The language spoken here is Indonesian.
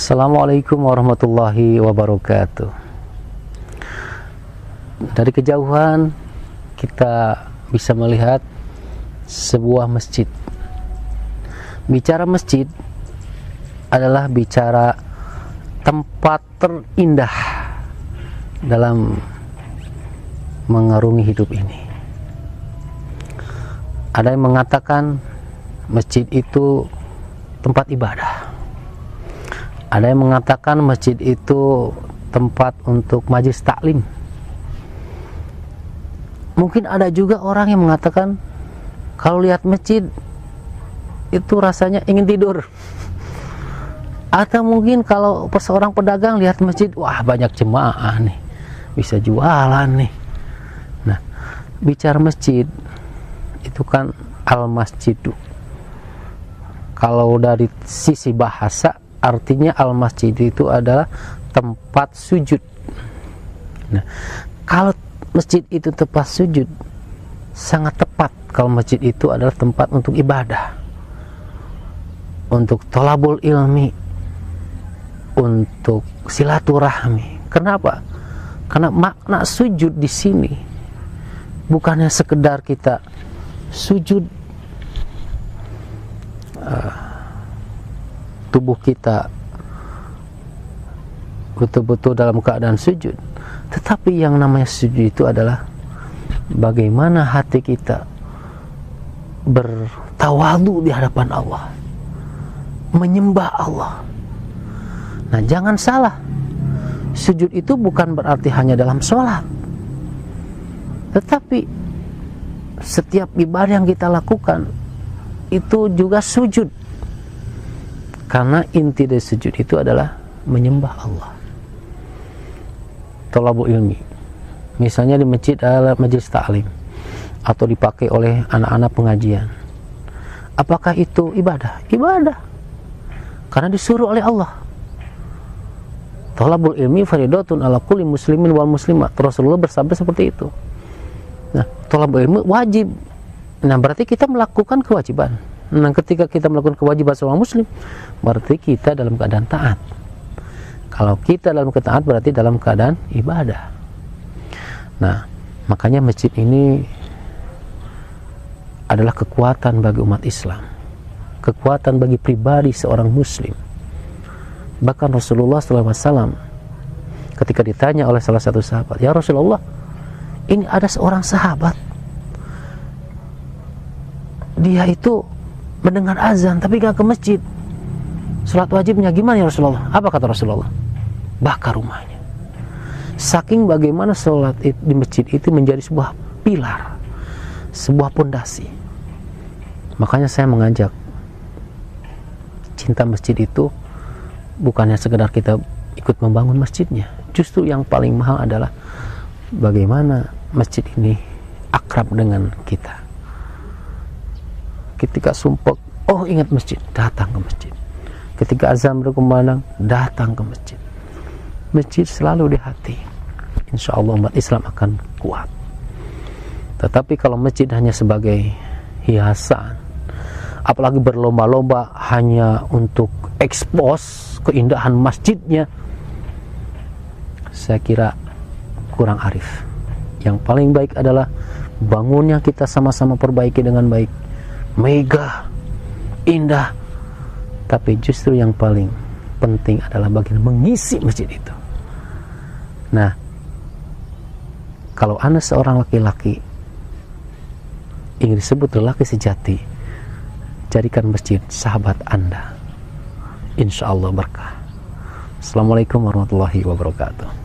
Assalamualaikum warahmatullahi wabarakatuh. Dari kejauhan kita bisa melihat sebuah masjid. Bicara masjid adalah bicara tempat terindah dalam mengarungi hidup ini. Ada yang mengatakan masjid itu tempat ibadah. Ada yang mengatakan masjid itu tempat untuk majelis taklim. Mungkin ada juga orang yang mengatakan kalau lihat masjid itu rasanya ingin tidur. Atau mungkin kalau seorang pedagang lihat masjid, wah banyak jemaah nih, bisa jualan nih. Nah, bicara masjid itu kan al-masjidu. Kalau dari sisi bahasa artinya al-masjid itu adalah tempat sujud. Nah, kalau masjid itu tempat sujud, sangat tepat kalau masjid itu adalah tempat untuk ibadah, untuk thalabul ilmi, untuk silaturahmi. Kenapa? Karena makna sujud di sini bukannya sekedar kita sujud tubuh kita betul-betul dalam keadaan sujud, tetapi yang namanya sujud itu adalah bagaimana hati kita bertawadu di hadapan Allah, menyembah Allah. Nah, jangan salah, sujud itu bukan berarti hanya dalam sholat, tetapi setiap ibadah yang kita lakukan itu juga sujud. Karena inti dari sujud itu adalah menyembah Allah. Thalabul ilmi. Misalnya di masjid adalah majelis taklim atau dipakai oleh anak-anak pengajian. Apakah itu ibadah? Ibadah. Karena disuruh oleh Allah. Thalabul ilmi fardhatun ala kulli muslimin wal muslimat. Rasulullah bersabda seperti itu. Nah, thalabul ilmi wajib. Nah, berarti kita melakukan kewajiban. Nah, ketika kita melakukan kewajiban seorang muslim, berarti kita dalam keadaan taat. Kalau kita dalam keadaan taat, berarti dalam keadaan ibadah. Nah, makanya masjid ini adalah kekuatan bagi umat Islam, kekuatan bagi pribadi seorang muslim. Bahkan Rasulullah SAW ketika ditanya oleh salah satu sahabat, "Ya Rasulullah, ini ada seorang sahabat, dia itu mendengar azan tapi gak ke masjid. Salat wajibnya gimana ya Rasulullah?" Apa kata Rasulullah? Bakar rumahnya. Saking bagaimana salat di masjid itu menjadi sebuah pilar, sebuah pondasi. Makanya saya mengajak, cinta masjid itu bukannya sekedar kita ikut membangun masjidnya. Justru yang paling mahal adalah bagaimana masjid ini akrab dengan kita. Ketika sumpah, oh ingat masjid, datang ke masjid. Ketika azan berkumandang, datang ke masjid. Masjid selalu di hati. Insya Allah umat Islam akan kuat. Tetapi kalau masjid hanya sebagai hiasan, apalagi berlomba-lomba hanya untuk ekspos keindahan masjidnya, saya kira kurang arif. Yang paling baik adalah bangunnya kita sama-sama perbaiki dengan baik, megah, indah, tapi justru yang paling penting adalah bagian mengisi masjid itu. Nah, kalau Anda seorang laki-laki ingin disebut lelaki sejati, jadikan masjid sahabat Anda. Insya Allah berkah. Assalamualaikum warahmatullahi wabarakatuh.